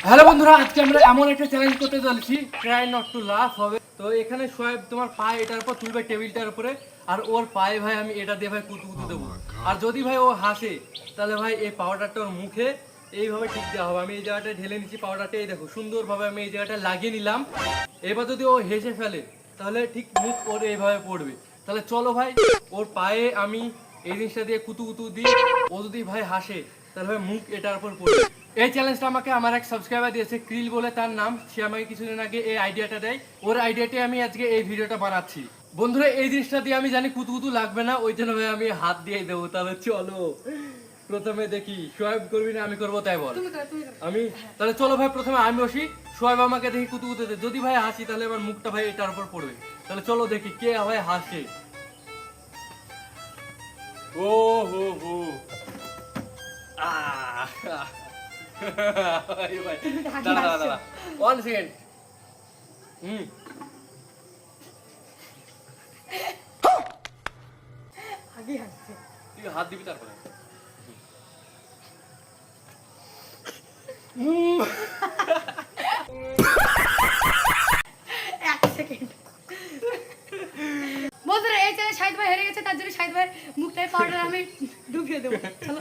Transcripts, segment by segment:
Hello বন্ধুরা, আজকে আমরা এমন একটা চ্যালেঞ্জ করতে চলেছি, ট্রাই নট টু লাফ হবে। তো এখানে সোয়েব তোমার পায়ে এটার উপর তুলবে, টেবিলটার উপরে, আর ওর পায়ে ভাই আমি এটা দিয়ে ভাই কুতু কুতু দেবো। আর যদি ভাই ও হাসে তাহলে ভাই এই পাউডারটা ওর মুখে এইভাবে ঠিক দেওয়া হবে। আমি এই জায়গাটা ঢেলে নিচ্ছি পাউডারটা, এই দেখো সুন্দরভাবে আমি এই জায়গাটা লাগিয়ে নিলাম। এবার যদি ও হেসে ফেলে তাহলে ঠিক মুখ ওর এইভাবে পড়বে। তাহলে চলো ভাই ওর পায়ে আমি এই জিনিসটা দিয়ে কুতু কুতু দিই। ও যদি ভাই হাসে তাহলে ভাই মুখ এটার উপর পড়বে। এই চ্যালেঞ্জটা আমাকে আমার এক সাবস্ক্রাইবার দিয়েছে, ক্রিল বলে তার নাম। সে আমাকে কিছুদিন আগে এই আইডিয়াটা দেয়। ওর আইডিয়াটি আমি আজকে এই ভিডিওটা বানাচ্ছি। বন্ধুরা এই জিনিসটা দিয়ে আমি জানি কুতু কুতু লাগবে না, ওই জন্য ভাই আমি হাত দিয়ে দেবো। তাহলে চলো প্রথমে দেখি, সোয়েব করবি না আমি করবো তাই বল? আমি তাহলে চলো ভাই প্রথমে আমি বসি, সোয়েব আমাকে দেখি কুতু কুতু দে। যদি ভাই হাসি তাহলে এবার মুখটা ভাই এটার উপর পড়বে। তাহলে চলো দেখি কে ভাই হাসে। ও হো হো দাঁড়া 1 সেকেন্ড। তুই হাত দিবি তারপরে। বন্ধুরা এই চ্যালেঞ্জ শাহিদ ভাই হেরে গেছে, তার জন্য শাহিদ ভাইয়ের মুখটায় পাউডার আমি ঢুকিয়ে দেবো। চলো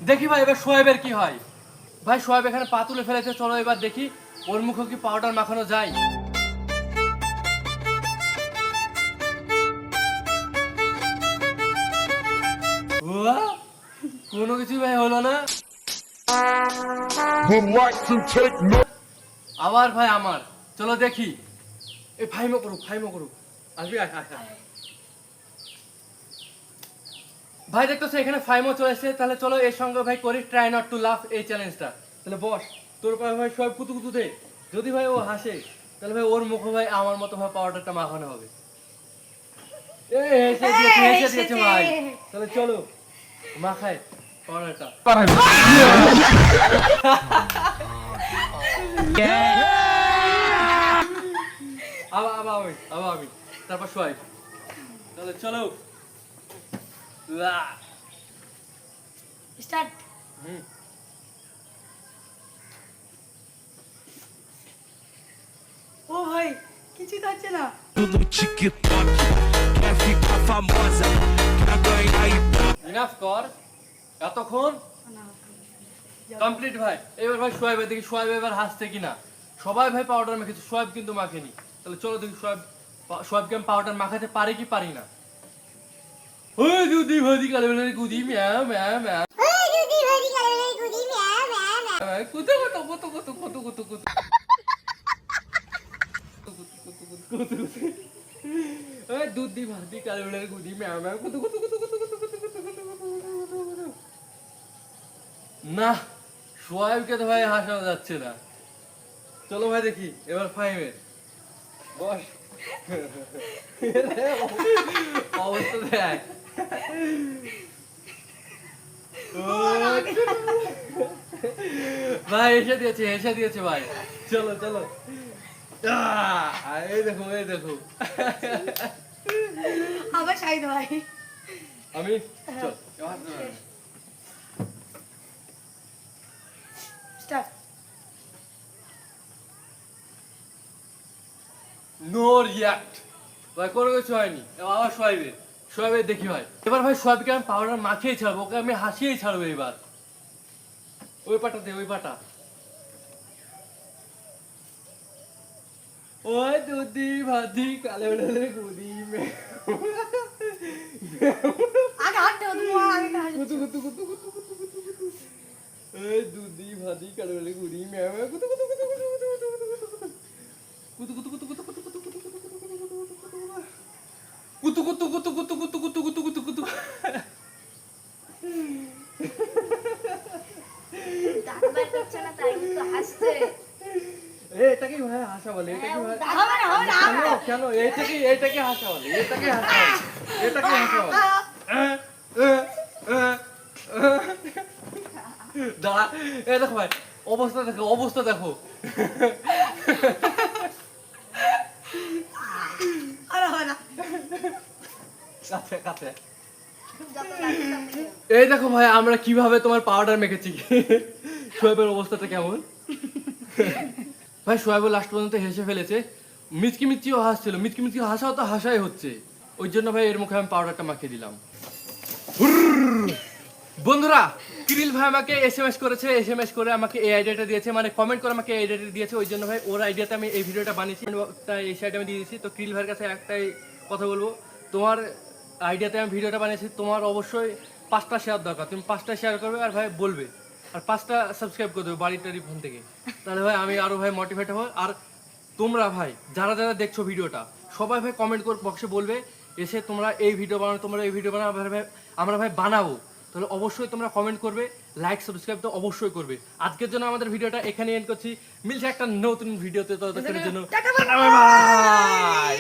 দেখি ভাই এবার সোয়েবের কি হয়। ভাই সোয়েব এখানে পা তুলে ফেলেছে, চলো এবার দেখি ওর মুখে কি পাউডার মাখানো যায়। কোনো কিছু ভাই হলো না। আবার ভাই আমার, চলো দেখি। এই ফাইমো করুক আসবি। ভাই দেখতেছো এখানে ফাইমো চলে এসেছে। তাহলে চলো এর সঙ্গে ভাই করি ট্রাই নট টু লাফ এই চ্যালেঞ্জটা। তাহলে বস তোর পায়ে ভাই সব কুতু কুতু দে। যদি ভাই ও হাসে তাহলে ভাই ওর মুখে ভাই আমার মতো ভাই পাউডারটা মাখানো হবে। হেসে দিয়েছে ভাই। তাহলে চলো মাখায় পাউডারটা। আবার আমি তারপর সোয়াই। তাহলে চলো স্টার্ট। ও ভাই কিছুই তো হচ্ছে না। ইনাফ কর এতক্ষণ, কমপ্লিট ভাই। এবার ভাই সোয়াইব দেখি সোয়াইব এবার হাসছে কিনা। সবাই ভাই পাউডার মেখেছে, সোয়াইব কিন্তু মাখেনি। তাহলে চলো দেখি সোয়াইবকে আমি পাউডার মাখাতে পারি কি পারি না। ওই দুদি ভাদি কালে বলে গুদি ম্যা ম্যা ম্যা, ওই দুদি ভাদি কালে বলে গুদি ম্যা ম্যা ম্যা, কুতু কুতু কুতু কুতু কুতু কুতু কুতু ওই দুদি ভাদি কালে বলে গুদি ম্যা ম্যা কুতু কুতু কুতু কুতু কুতু কুতু কুতু। না সোয়াইবকে তো ভাই হাসানো যাচ্ছে না। চলো ভাই দেখি এবার ফাইমের বস। অবস্থা দেখ ভাই, এসে দিয়েছে ভাই। চলো এই দেখো আবার শাহিদ ভাই। আমি স্টার্ট। নো রিয়াক্ট ভাই, কোনো কিছু হয়নি। আবার সোয়াইবের দেখি ভাই। এবার ভাই সোয়াইবকে আমি পাউডার মাখিয়ে ছাড়বো, ওকে আমি হাসিয়েই ছাড়বো এবার। ওই পাটা দে, ওই পাটা। ওই দুদি ভাদি কালে বলে গুদি মে, আগে হাত দাও তুমি, আগে হাত কুতু কুতু কুতু কুতু কুতু কুতু কুতু, এই দুদি ভাদি কালে বলে গুদি মে মে, কুতু কুতু কুতু কুতু কুতু কুতু কুতু কুতু কুতু কুতু কুতু কুতু কুতু কুতু কুতু কুতু কুতু কুতু। দাঁতবার করছে না তাই তো হাসছে। এটাকে ভাই হাসা বলে, এটাকে ভাই হবে না কেন এটাকে হাসা বলে, এটাকে হাসা বলে। দাঁড়া, এই দেখো ভাই অবস্থা দেখো। কাছে কাছে এই দেখো ভাই আমরা কিভাবে তোমার পাউডার মেখেছি শোয়েবের অবস্থাটা কেমন ভাই শোয়েবও লাস্ট পর্যন্ত হেসে ফেলেছে মিচকি মিচকিও হাসছিল মিচকি মিচকি হাসাও তো হাসাই হচ্ছে ওই জন্য ভাই এর মুখে আমি পাউডারটা মাখিয়ে দিলাম বন্ধুরা কিরিল ভাই আমাকে এসএমএস করেছে এসএমএস করে আমাকে এই আইডিয়াটা দিয়েছে মানে কমেন্ট করে আমাকে এই আইডিয়াটা দিয়েছে ওই জন্য ভাই ওর আইডিয়াতে আমি এই ভিডিওটা বানিয়েছি তাই এই সাইডে আমি দিয়ে দিয়েছি তো কিরিল ভাইয়ের কাছে একটাই কথা বলবো তোমার আইডিয়াতে আমি ভিডিওটা বানিয়েছি তোমার অবশ্যই 5টা শেয়ার দরকার তুমি 5টা শেয়ার করবে আর ভাই বলবে আর 5টা সাবস্ক্রাইব করে দেবে বাড়ির টাড়ি ফোন থেকে তাহলে ভাই আমি আরো ভাই মোটিভেট হবো আর তোমরা ভাই যারা যারা দেখছো ভিডিওটা সবাই ভাই কমেন্ট করে বক্সে বলবে এসে তোমরা এই ভিডিও বানাও তোমরা এই ভিডিও বানাও ভাই আমরা ভাই বানাবো তাহলে অবশ্যই তোমরা কমেন্ট করবে লাইক সাবস্ক্রাইব তো অবশ্যই করবে আজকের জন্য আমাদের ভিডিওটা এখানে এন্ড করছি মিলছে একটা নতুন ভিডিওতে ততক্ষণের জন্য টাটা, বাই বাই